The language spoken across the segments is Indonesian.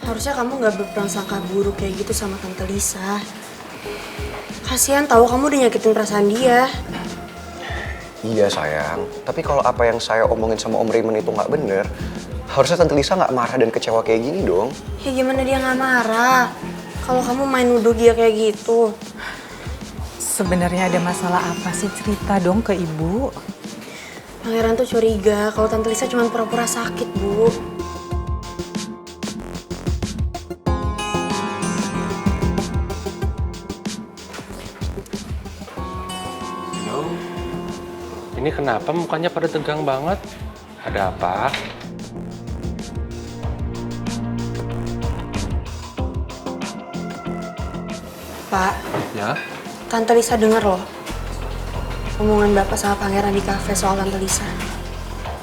Harusnya kamu gak berprasangka buruk kayak gitu sama Tante Lisa. Kasihan tahu kamu udah nyakitin perasaan dia. Iya sayang, tapi kalau apa yang saya omongin sama Om Raymond itu nggak bener, harusnya Tante Lisa nggak marah dan kecewa kayak gini dong. Ya gimana dia gak marah kalau kamu main nuduh dia kayak gitu? Sebenarnya ada masalah apa sih, cerita dong ke ibu. Pangeran tuh curiga kalau Tante Lisa cuma pura-pura sakit, Bu. Yo, ini kenapa mukanya pada tegang banget? Ada apa? Pak, Ya? Tante Lisa denger loh omongan Bapak sama Pangeran di kafe soal Tante Lisa.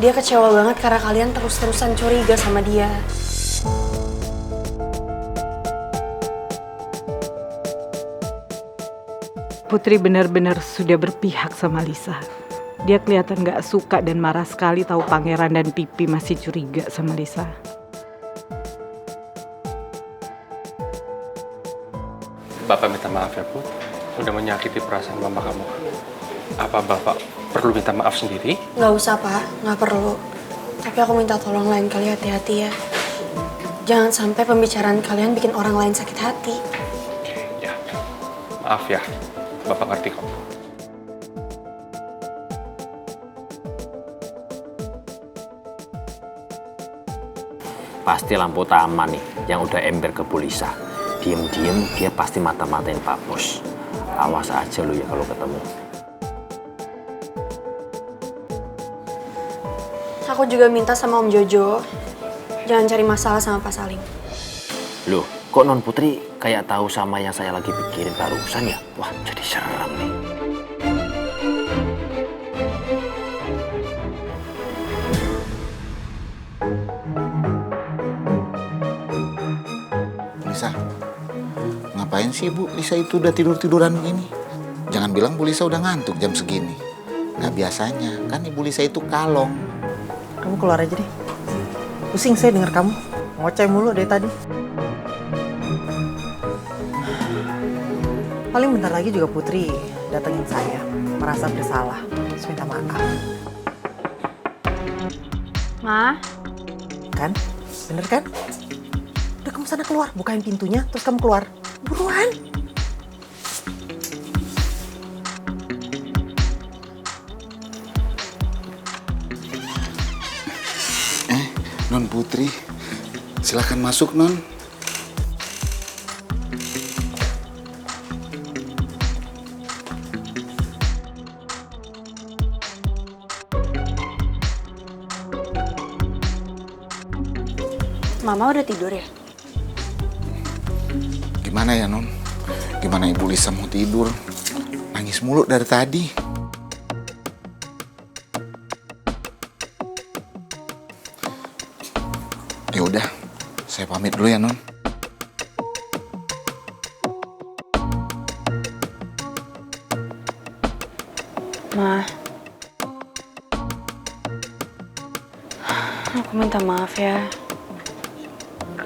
Dia kecewa banget karena kalian terus-terusan curiga sama dia. Putri benar-benar sudah berpihak sama Lisa. Dia kelihatan gak suka dan marah sekali tahu Pangeran dan Pipi masih curiga sama Lisa. Bapak minta maaf ya, Put. Udah menyakiti perasaan mama kamu. Apa Bapak perlu minta maaf sendiri? Gak usah, Pak. Gak perlu. Tapi aku minta tolong lain kali hati-hati ya. Jangan sampai pembicaraan kalian bikin orang lain sakit hati. Oke, ya. Maaf ya. Bapak ngerti kok. Pasti lampu taman nih yang udah ember ke Bu Lisa. Diem-diem dia pasti mata-matain Pak Bos. Awas aja lu ya kalau ketemu. Aku juga minta sama Om Jojo, jangan cari masalah sama Pak Salim. Loh, kok Non Putri kayak tahu sama yang saya lagi pikirin barusan ya? Wah, jadi seram nih. Lisa, ngapain sih Bu Lisa itu udah tidur-tiduran begini? Jangan bilang Bu Lisa udah ngantuk jam segini. Nggak biasanya, kan Ibu Lisa itu kalong. Kamu keluar aja deh. Pusing saya denger kamu. Ngoceh mulu dari tadi. Paling bentar lagi juga Putri datengin saya. Merasa bersalah. Terus minta maaf. Ma, Kan? Bener kan? Udah kamu sana keluar. Bukain pintunya. Terus kamu keluar. Buruan. Non Putri, silahkan masuk Non. Mama udah tidur ya? Gimana ya Non? Gimana Ibu Lisa mau tidur? Nangis mulu dari tadi. Ya udah, saya pamit dulu ya Non. Ma, aku minta maaf ya.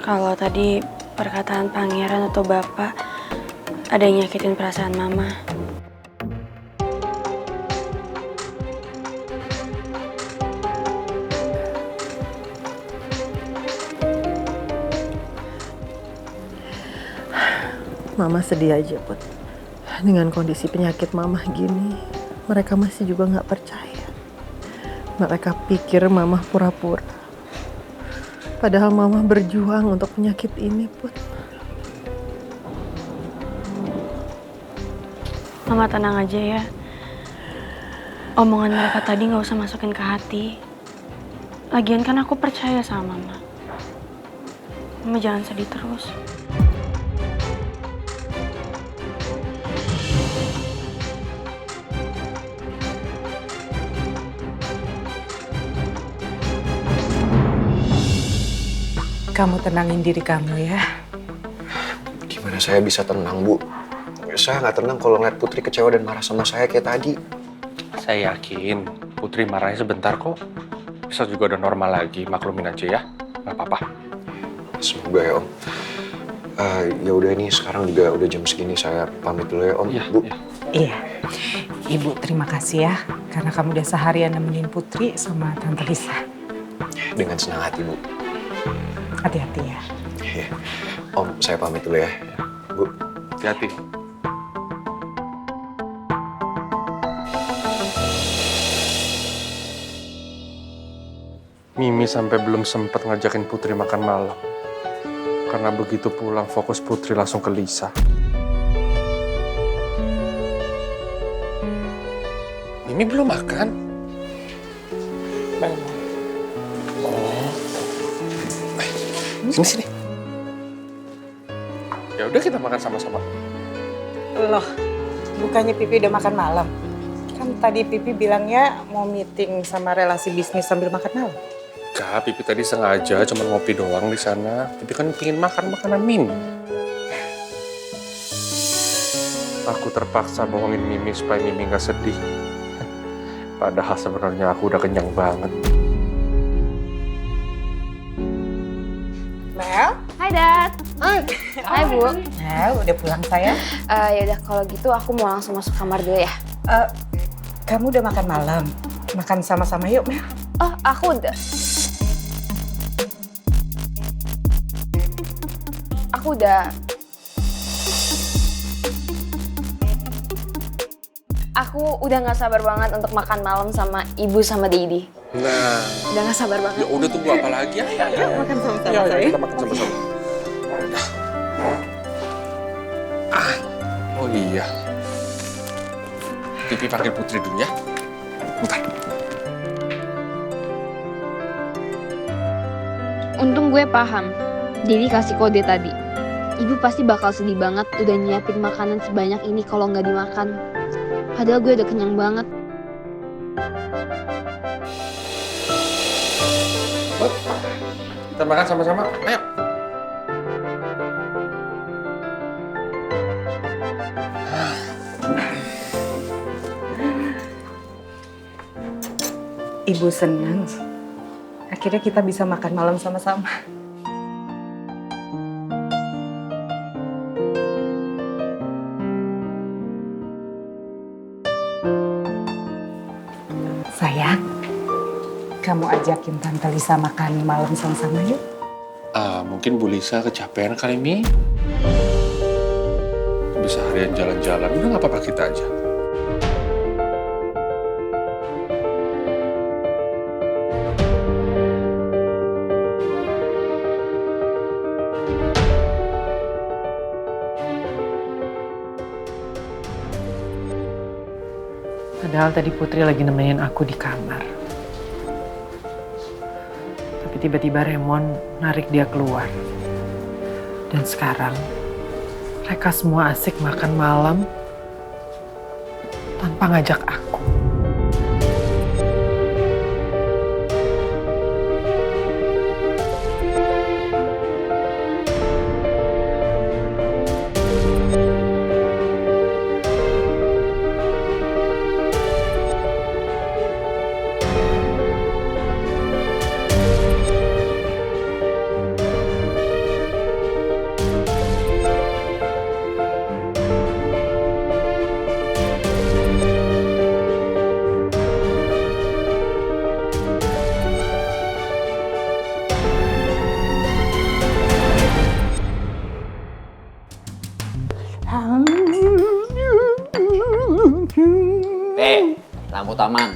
Kalau tadi perkataan Pangeran atau Bapak ada yang nyakitin perasaan Mama. Mama sedih aja, Put. Dengan kondisi penyakit Mama gini, mereka masih juga nggak percaya. Mereka pikir Mama pura-pura. Padahal Mama berjuang untuk penyakit ini, Put. Mama tenang aja ya. Omongan mereka tadi nggak usah masukin ke hati. Lagian kan aku percaya sama Mama. Mama jangan sedih terus. Kamu tenangin diri kamu ya. Gimana saya bisa tenang, Bu? Saya nggak tenang kalau ngeliat Putri kecewa dan marah sama saya kayak tadi. Saya yakin Putri marahnya sebentar kok. Bisa juga udah normal lagi, maklumin aja ya. Nggak apa-apa. Semoga ya Om. Ya udah ini sekarang juga udah jam segini, saya pamit dulu ya Om. Iya, Bu. iya. Iya, Ibu terima kasih ya karena kamu udah seharian nemenin Putri sama Tante Lisa. Dengan senang hati Bu. Hati-hati ya. Iya. Om, saya pamit dulu ya. Bu. Hati-hati. Mimi sampai belum sempat ngajakin Putri makan malam. Karena begitu pulang fokus Putri langsung ke Lisa. Mimi belum makan? Belum. Oh. Sini. Ya udah kita makan sama-sama. Loh, bukannya Pipi udah makan malam? Kan tadi Pipi bilangnya mau meeting sama relasi bisnis sambil makan malam. Enggak, Pipi tadi sengaja cuma ngopi doang di sana. Pipi kan pengen makan makanan Mimi. Aku terpaksa bohongin Mimi supaya Mimi nggak sedih. Padahal sebenarnya aku udah kenyang banget. Mel? Hai Dad. Hai Bu. Nah, udah pulang sayang? Ya udah kalau gitu aku mau langsung masuk kamar dulu ya. Kamu udah makan malam? Makan sama-sama yuk, Mel. Oh, aku udah. Aku udah nggak sabar banget untuk makan malam sama Ibu sama Daddy. Nah, Udah nggak sabar banget. ya udah tunggu apa lagi ya? Makan sama-sama Ya, sayang. kita makan sama-sama. Oh iya. Pipi panggil Putri dulu ya. Bentar. Untung gue paham. Daddy kasih kode tadi. Ibu pasti bakal sedih banget udah nyiapin makanan sebanyak ini kalau nggak dimakan. Padahal gue udah kenyang banget. Bud, kita makan sama-sama. Ayo. Ibu senang. Akhirnya kita bisa makan malam sama-sama. Sayang, kamu ajakin Tante Lisa makan malam sama-sama yuk. Mungkin Bu Lisa kecapean kali, Mi. Bisa harian jalan-jalan, udah nggak apa-apa kita aja. Padahal tadi Putri lagi nemenin aku di kamar. Tapi tiba-tiba Raymond narik dia keluar. Dan sekarang mereka semua asik makan malam tanpa ngajak aku. Lampu taman.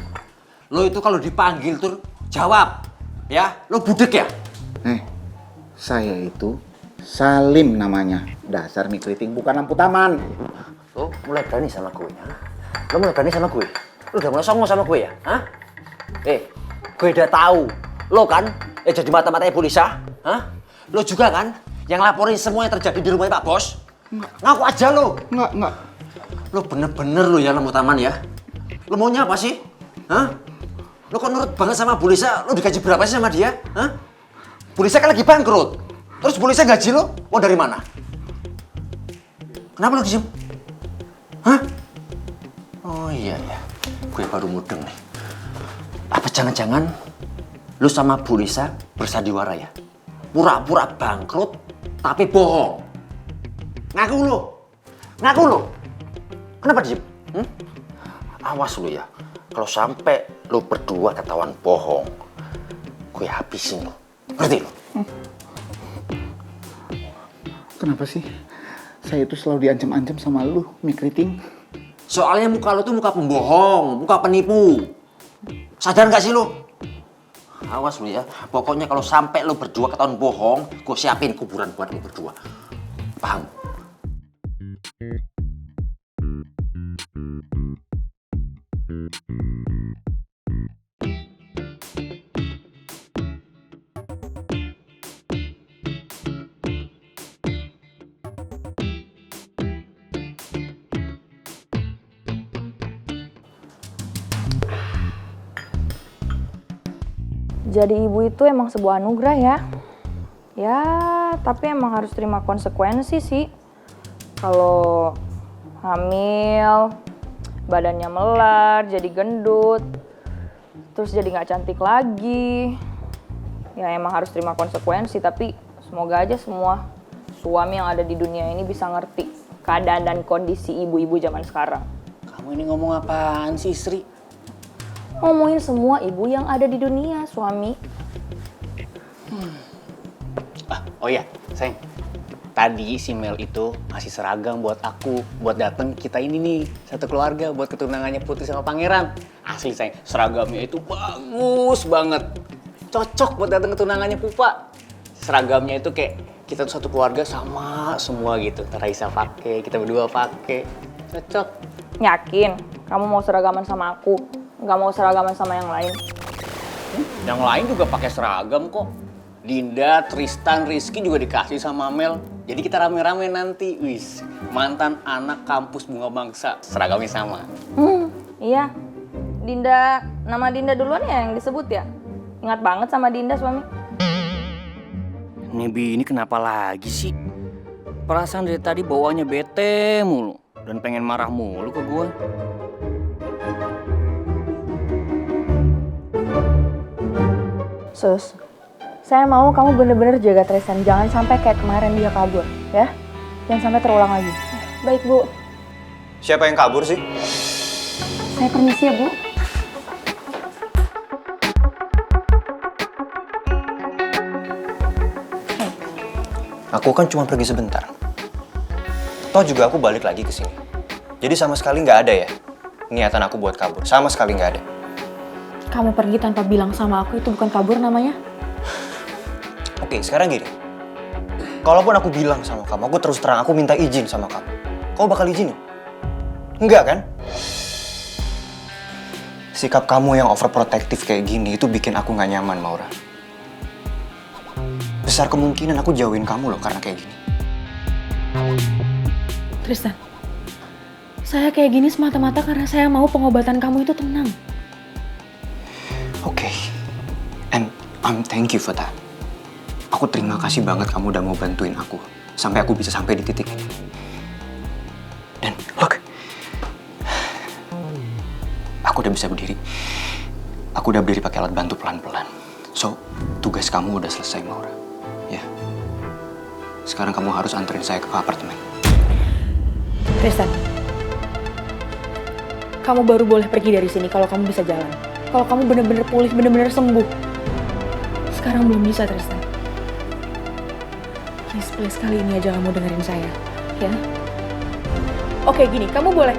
Lo itu kalau dipanggil tuh jawab. Ya, lo budek ya? Saya itu Salim namanya. Dasar mie keriting bukan lampu taman. Lo mulai berani sama gue, ya? Lo mulai berani sama gue? Lo udah mulai songong sama gue ya? Hah? Gue udah tahu. Lo kan jadi mata-matanya Bu Lisa? Hah? Lo juga kan yang laporin semua yang terjadi di rumahnya Pak Bos? Ngaku aja lo. Enggak. Lo bener-bener lo ya lampu taman ya? Lo maunya apa sih? Hah? Lo kok nurut banget sama Bu Lisa? Lo digaji berapa sih sama dia? Hah? Bu Lisa kan lagi bangkrut. Terus Bu Lisa gaji lo? Mau dari mana? Kenapa lo diem? Hah? Oh iya ya. Gue baru mudeng nih. Apa jangan-jangan lo sama Bu Lisa bersandiwara ya? pura-pura bangkrut tapi bohong. Ngaku lo. Kenapa diem? Awas lu ya, kalau sampai lu berdua ketahuan bohong, gue habisin lo. Ngerti lo? Kenapa sih? Saya itu selalu diancam-ancam sama lu, Mikriting. Soalnya muka lu tuh muka pembohong, muka penipu. Sadar gak sih lu? Awas lu ya, pokoknya kalau sampai lu berdua ketahuan bohong, gue siapin kuburan buat lu berdua. Paham? Jadi ibu itu emang sebuah anugerah ya. Ya, tapi emang harus terima konsekuensi sih. Kalau hamil, badannya melar, jadi gendut, terus jadi nggak cantik lagi. Ya emang harus terima konsekuensi, tapi semoga aja semua suami yang ada di dunia ini bisa ngerti keadaan dan kondisi ibu-ibu zaman sekarang. Kamu ini ngomong apaan sih, Sri? Ngomongin semua ibu yang ada di dunia, suami. Oh iya, sayang. Tadi si Mel itu ngasih seragam buat aku, buat dateng kita ini nih, satu keluarga, buat ketunangannya Putri sama Pangeran. Asli sayang, seragamnya itu bagus banget. Cocok buat dateng ketunangannya Pupa. Seragamnya itu kayak kita tuh satu keluarga sama semua gitu. Raisa pakai, kita berdua pakai. Cocok. Yakin? Kamu mau seragaman sama aku? Nggak mau seragaman sama yang lain? Yang lain juga pakai seragam kok. Dinda, Tristan, Rizky juga dikasih sama Mel. Jadi kita rame-rame nanti. Wis, mantan anak kampus Bunga Bangsa. Seragamnya sama. Iya. Dinda, nama Dinda duluan ya yang disebut ya? Ingat banget sama Dinda, suami. Nebi ini kenapa lagi sih? Perasaan dari tadi bawaannya bete mulu. Dan pengen marah mulu ke gue. Sus, saya mau kamu bener-bener jaga Tristan. Jangan sampai kayak kemarin dia kabur, ya? Jangan sampai terulang lagi. Baik, Bu. Siapa yang kabur sih? Saya permisi ya, Bu. Aku kan cuma pergi sebentar. Toh juga aku balik lagi ke sini. Jadi sama sekali nggak ada ya niatan aku buat kabur. Sama sekali nggak ada. Kamu pergi tanpa bilang sama aku itu bukan kabur namanya? Oke, sekarang gini. Kalaupun aku bilang sama kamu, aku terus terang, aku minta izin sama kamu. Kamu bakal izinin? Enggak kan? Sikap kamu yang overprotective kayak gini itu bikin aku nggak nyaman, Maura. Besar kemungkinan aku jauhin kamu loh karena kayak gini. Tristan, saya kayak gini semata-mata karena saya mau pengobatan kamu itu tenang. Oke, and thank you for that. Aku terima kasih banget kamu udah mau bantuin aku sampai aku bisa sampai di titik ini. Dan look, aku udah bisa berdiri. Aku udah berdiri pakai alat bantu pelan-pelan. So, tugas kamu udah selesai, Maura. Ya. Sekarang kamu harus anterin saya ke apartemen. Tristan, kamu baru boleh pergi dari sini kalau kamu bisa jalan. Kalau kamu bener-bener pulih, bener-bener sembuh. Sekarang belum bisa, Tristan. Please, kali ini aja kamu dengerin saya, ya. Oke, gini, kamu boleh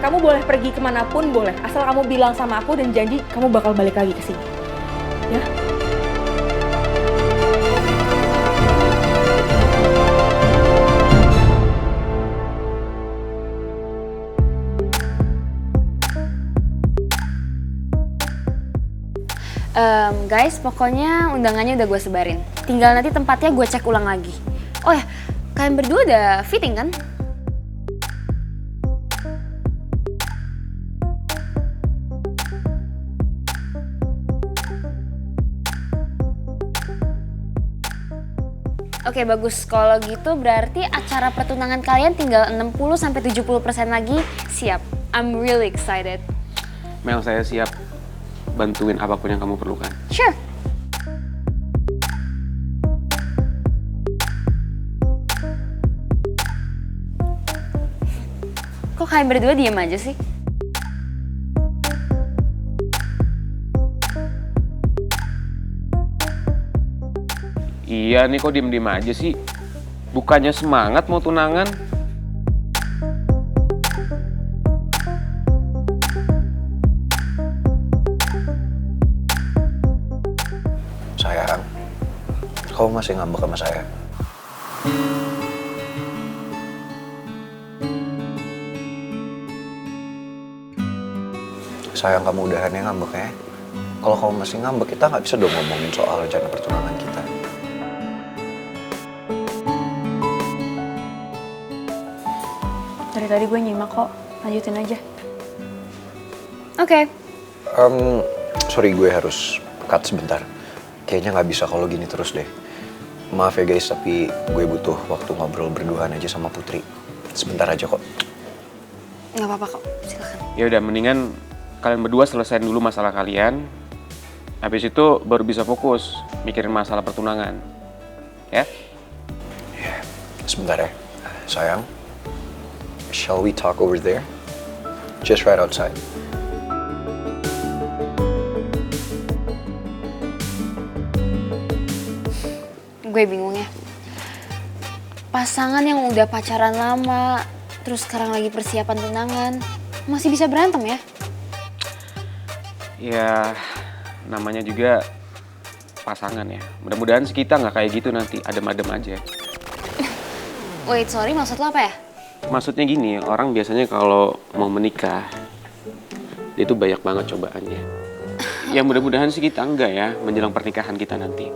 pergi kemanapun boleh. Asal kamu bilang sama aku dan janji kamu bakal balik lagi ke sini, ya. Guys, pokoknya undangannya udah gue sebarin. Tinggal nanti tempatnya gue cek ulang lagi. Oh ya, kalian berdua udah fitting kan? Oke, bagus. Kalau gitu berarti acara pertunangan kalian tinggal 60-70% lagi siap. I'm really excited. Mel, saya siap bantuin apapun yang kamu perlukan. Sure. Kok kalian berdua diem aja sih? Iya nih kok diem-diem aja sih? Bukannya semangat mau tunangan? Sayang, kamu masih ngambek sama saya? Sayang, kamu udahan ya ngambek ya. Kalau kamu masih ngambek, kita nggak bisa dong ngomongin soal rencana pertunangan kita. Dari tadi gue nyimak kok, lanjutin aja. Oke. Sorry, gue harus cut sebentar. Kayaknya nggak bisa kalau gini terus deh. Maaf ya guys, tapi gue butuh waktu ngobrol berduaan aja sama Putri. Sebentar aja kok. Nggak apa-apa kok, silakan. Ya udah, mendingan kalian berdua selesaiin dulu masalah kalian. Habis itu baru bisa fokus mikirin masalah pertunangan. Ya? Ya, sebentar ya. Sayang, shall we talk over there? Just right outside. Gue bingung ya. Pasangan yang udah pacaran lama, terus sekarang lagi persiapan tunangan, masih bisa berantem ya? Ya, namanya juga pasangan ya. Mudah-mudahan sih kita nggak kayak gitu nanti, adem-adem aja. Wait, sorry, maksud lo apa ya? Maksudnya gini, orang biasanya kalau mau menikah, dia tuh banyak banget cobaannya. Ya mudah-mudahan sih kita enggak ya, menjelang pernikahan kita nanti.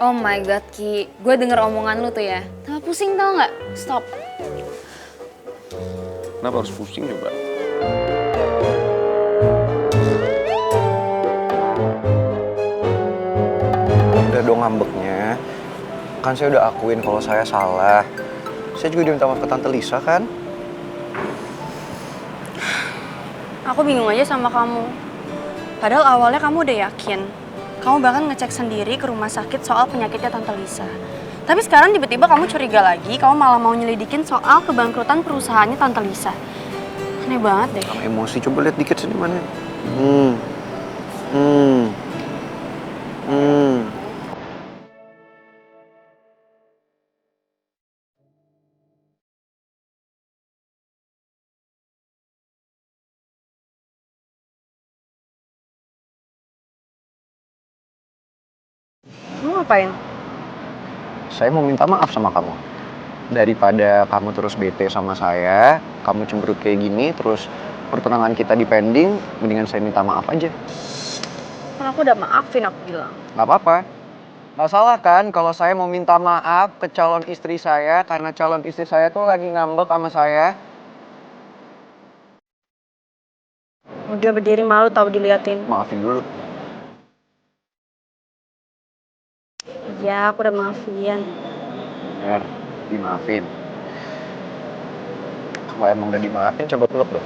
Oh my god, Ki. Gue denger omongan lu tuh ya. Tambah pusing tau nggak? Stop. Kenapa harus pusing coba? Udah dong ngambeknya. Kan saya udah akuin kalau saya salah. Saya juga udah minta maaf ke Tante Lisa kan? Aku bingung aja sama kamu. Padahal awalnya kamu udah yakin. Kamu bahkan ngecek sendiri ke rumah sakit soal penyakitnya Tante Lisa. Tapi sekarang tiba-tiba kamu curiga lagi, kamu malah mau nyelidikin soal kebangkrutan perusahaannya Tante Lisa. Aneh banget deh. Kamu emosi, coba lihat dikit sini mana. Kamu ngapain? Saya mau minta maaf sama kamu. Daripada kamu terus bete sama saya, kamu cemberut kayak gini, terus pertunangan kita dipending, mendingan saya minta maaf aja. Kan aku udah maafin, aku bilang. Nggak apa-apa. Nggak salah kan kalau saya mau minta maaf ke calon istri saya, karena calon istri saya tuh lagi ngambek sama saya. Udah berdiri malu tahu diliatin. Maafin dulu. Ya, aku udah maafin. Ya, dimaafin. Kalau emang udah dimaafin, coba peluk dong.